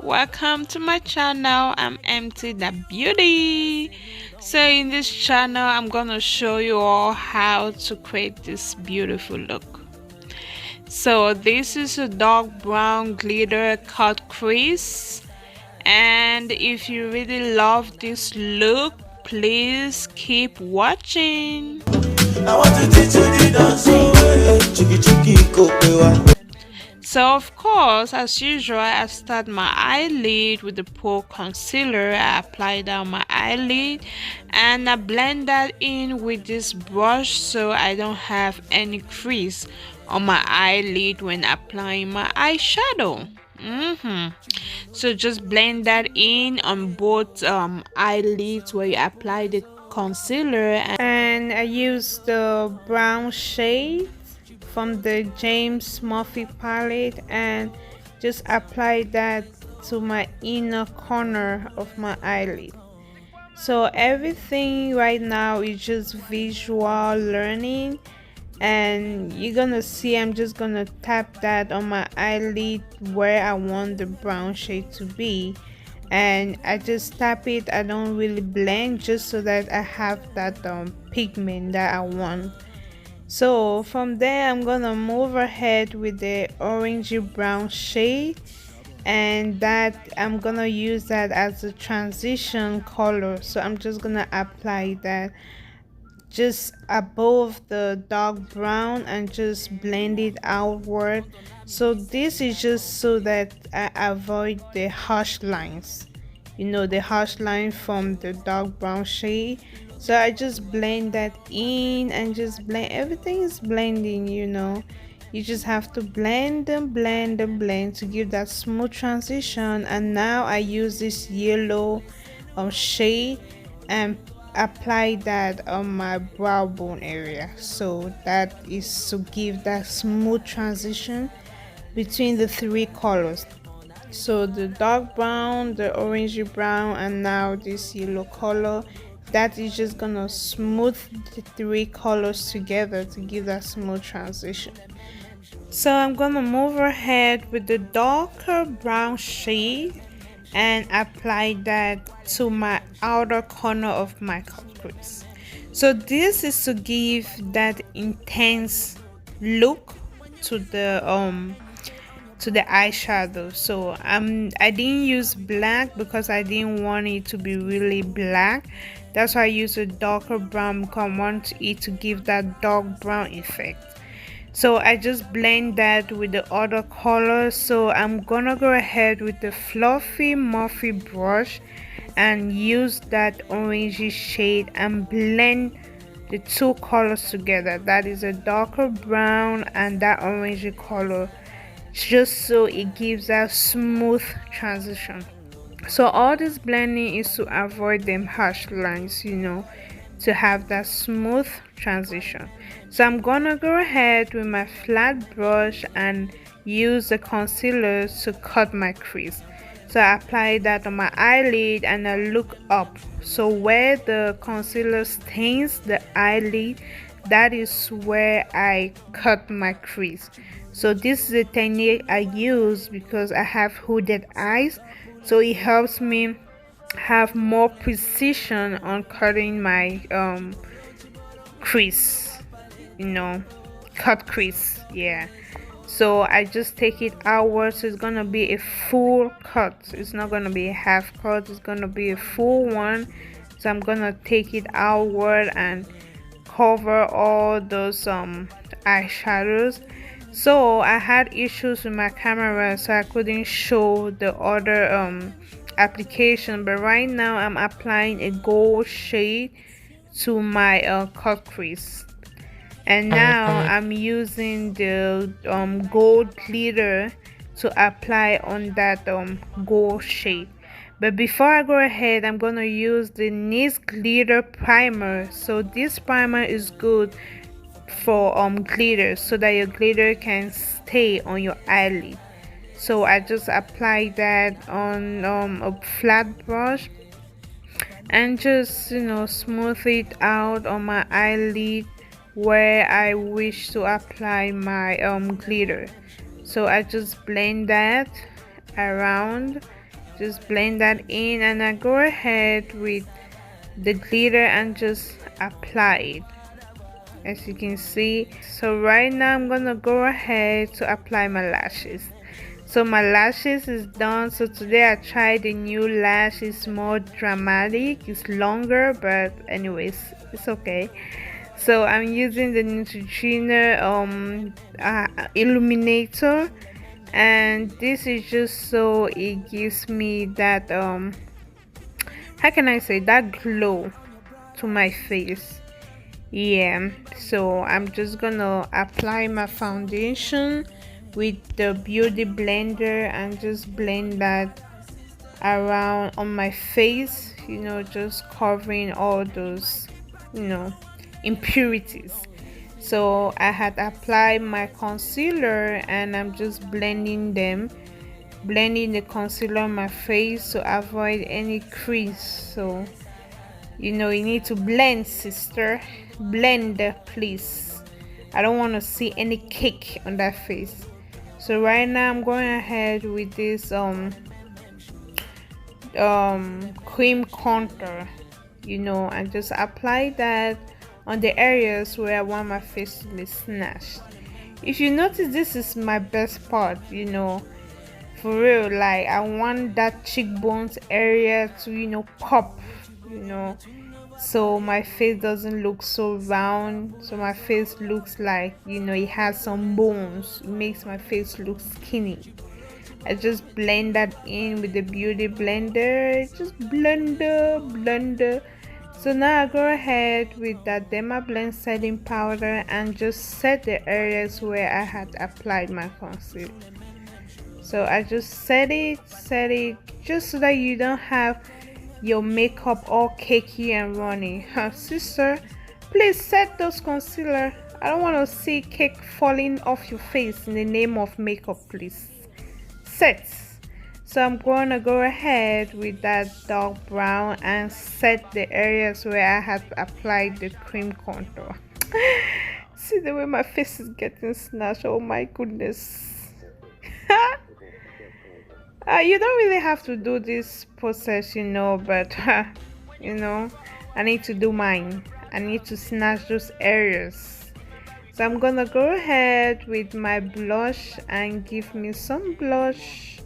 welcome to my channel. I'm MT the Beauty. So in this channel I'm gonna show you all how to create this beautiful look. So this is a dark brown glitter cut crease, and if you really love this look, please keep watching. I want to teach you the dance. So of course, as usual, I start my eyelid with the Pro concealer. I apply that on my eyelid and I blend that in with this brush so I don't have any crease on my eyelid when applying my eyeshadow. So just blend that in on both eyelids where you apply the concealer, and I use the brown shade from the James Murphy palette and just apply that to my inner corner of my eyelid. So everything right now is just visual learning, and you're gonna see I'm just gonna tap that on my eyelid where I want the brown shade to be, and I just tap it. I don't really blend, just so that I have that pigment that I want. So from there I'm gonna move ahead with the orangey brown shade, and that I'm gonna use that as a transition color. So I'm just gonna apply that just above the dark brown and just blend it outward. So this is just so that I avoid the harsh lines, the harsh line from the dark brown shade. So I just blend that in and just blend. Everything is blending, you just have to blend and blend and blend to give that smooth transition. And now I use this yellow shade and apply that on my brow bone area, so that is to give that smooth transition between the three colors. So the dark brown, the orangey brown, and now this yellow color, that is just gonna smooth the three colors together to give that smooth transition. So I'm gonna move ahead with the darker brown shade and apply that to my outer corner of my cut crease. So this is to give that intense look to the eyeshadow. So I didn't use black because I didn't want it to be really black. That's why I use a darker brown, because I want it to give that dark brown effect. So I just blend that with the other color. So I'm gonna go ahead with the fluffy Morphe brush and use that orangey shade and blend the two colors together. That is a darker brown and that orangey color, just so it gives that smooth transition. So all this blending is to avoid them harsh lines, to have that smooth transition. So I'm gonna go ahead with my flat brush and use the concealer to cut my crease. So I apply that on my eyelid and I look up. So where the concealer stains the eyelid, that is where I cut my crease. So this is a technique I use because I have hooded eyes, so it helps me have more precision on cutting my crease, cut crease. Yeah, so I just take it outward, so it's gonna be a full cut. It's not gonna be a half cut, it's gonna be a full one. So I'm gonna take it outward and cover all those eyeshadows. So I had issues with my camera, so I couldn't show the other application, but right now I'm applying a gold shade to my cut crease, and now I'm using the gold glitter to apply on that gold shade. But before I go ahead, I'm gonna use the NYX glitter primer. So this primer is good for glitter, so that your glitter can stay on your eyelid. So I just apply that on a flat brush and just smooth it out on my eyelid where I wish to apply my glitter. So I just blend that around Just blend that in, and I go ahead with the glitter and just apply it, as you can see. So right now I'm gonna go ahead to apply my lashes. So my lashes is done. So today I tried the new lash. It's more dramatic, it's longer, but anyways, it's okay. So I'm using the Neutrogena illuminator, and this is just so it gives me that how can I say, that glow to my face. Yeah, so I'm just gonna apply my foundation with the beauty blender and just blend that around on my face, you know, just covering all those, you know, impurities. So I had applied my concealer, and I'm just blending the concealer on my face to avoid any crease. So you know, you need to blend, sister. Blend, please. I don't want to see any cake on that face. So right now I'm going ahead with this cream contour, you know, and just apply that on the areas where I want my face to be snatched. If you notice, this is my best part, you know, for real. Like, I want that cheekbones area to, you know, pop, you know, so my face doesn't look so round. So my face looks like, you know, it has some bones. It makes my face look skinny. I just blend that in with the beauty blender. Just blender. So now I go ahead with that Derma Blend setting powder and just set the areas where I had applied my concealer. So I just set it just so that you don't have your makeup all cakey and runny. Sister, please set those concealer. I don't want to see cake falling off your face in the name of makeup, please. Set. So I'm gonna go ahead with that dark brown and set the areas where I had applied the cream contour. See the way my face is getting snatched. Oh my goodness. You don't really have to do this process, you know, but you know, I need to do mine. I need to snatch those areas. So I'm gonna go ahead with my blush and give me some blush.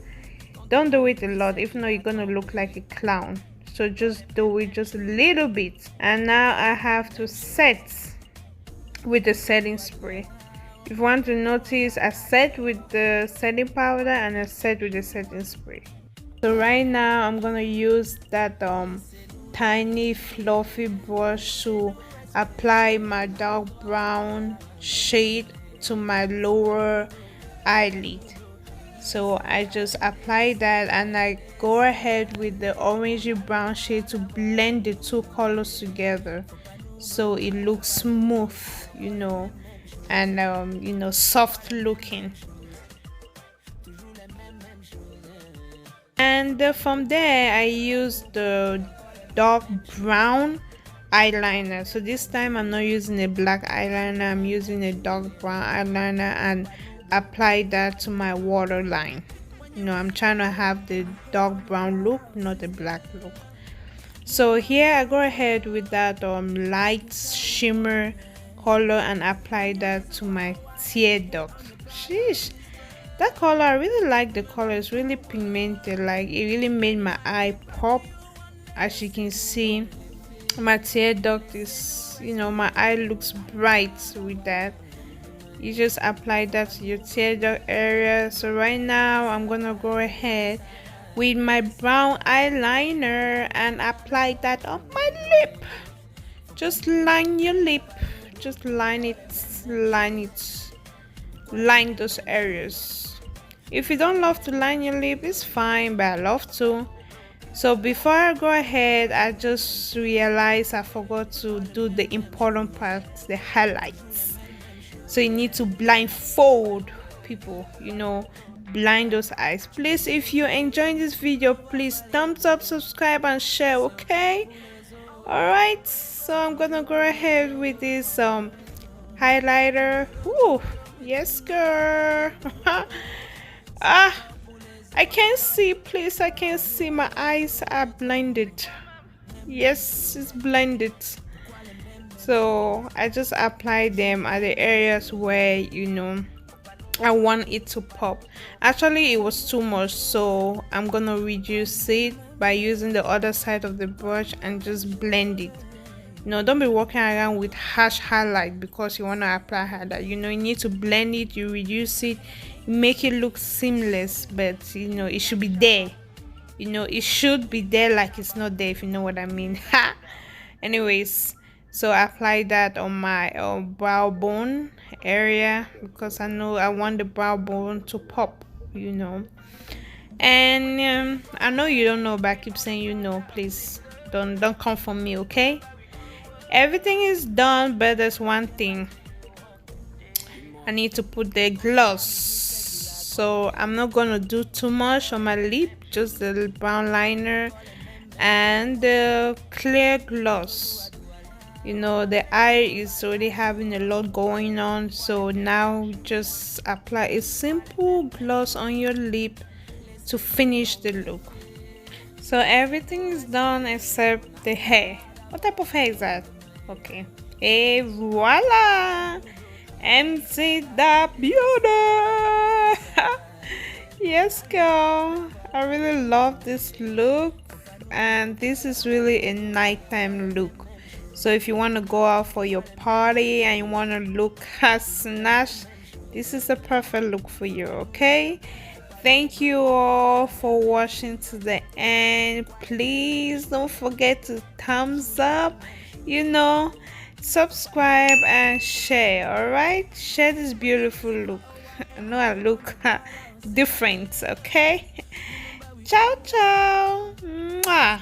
Don't do it a lot, if not you're gonna look like a clown. So just do it just a little bit. And now I have to set with the setting spray. If you want to notice, I set with the setting powder and I set with the setting spray. So right now I'm gonna use that tiny fluffy brush to apply my dark brown shade to my lower eyelid. So I just apply that, and I go ahead with the orangey brown shade to blend the two colors together so it looks smooth, you know, and you know, soft looking. And from there I use the dark brown eyeliner. So this time I'm not using a black eyeliner, I'm using a dark brown eyeliner and apply that to my waterline. You know, I'm trying to have the dark brown look, not the black look. So here I go ahead with that light shimmer color and apply that to my tear duct. Sheesh, that color, I really like the color. It's really pigmented, like it really made my eye pop. As you can see, my tear duct is, you know, my eye looks bright with that. You just apply that to your tear duct area. So right now I'm gonna go ahead with my brown eyeliner and apply that on my lip. Just line your lip, just line those areas. If you don't love to line your lip, it's fine, but I love to. So before I go ahead, I just realized I forgot to do the important parts, the highlights. So you need to blindfold people, you know, blind those eyes. Please, if you're enjoying this video, please thumbs up, subscribe and share, okay? Alright, so I'm gonna go ahead with this highlighter. Ooh, yes girl. I can't see, please. I can't see. My eyes are blinded. Yes, it's blinded. So I just apply them at the areas where I want it to pop. Actually, it was too much, so I'm gonna reduce it by using the other side of the brush and just blend it. Don't be walking around with harsh highlight because you want to apply highlight. You need to blend it, you reduce it, make it look seamless, but it should be there. It should be there like it's not there, if you know what I mean. Anyways, so I apply that on my brow bone area because I know I want the brow bone to pop. And I know you don't know, but I keep saying please don't come for me, okay? Everything is done, but there's one thing. I need to put the gloss. So I'm not gonna do too much on my lip, just the brown liner and the clear gloss. The eye is already having a lot going on, so now just apply a simple gloss on your lip to finish the look. So everything is done except the hair. What type of hair is that? Okay. Et voila! MC the beauty! Yes, girl. I really love this look, and this is really a nighttime look. So if you want to go out for your party and you want to look as snatch, this is the perfect look for you, okay? Thank you all for watching to the end. Please don't forget to thumbs up, subscribe and share. All right, share this beautiful look. I know I look different, okay? Ciao ciao. Mwah.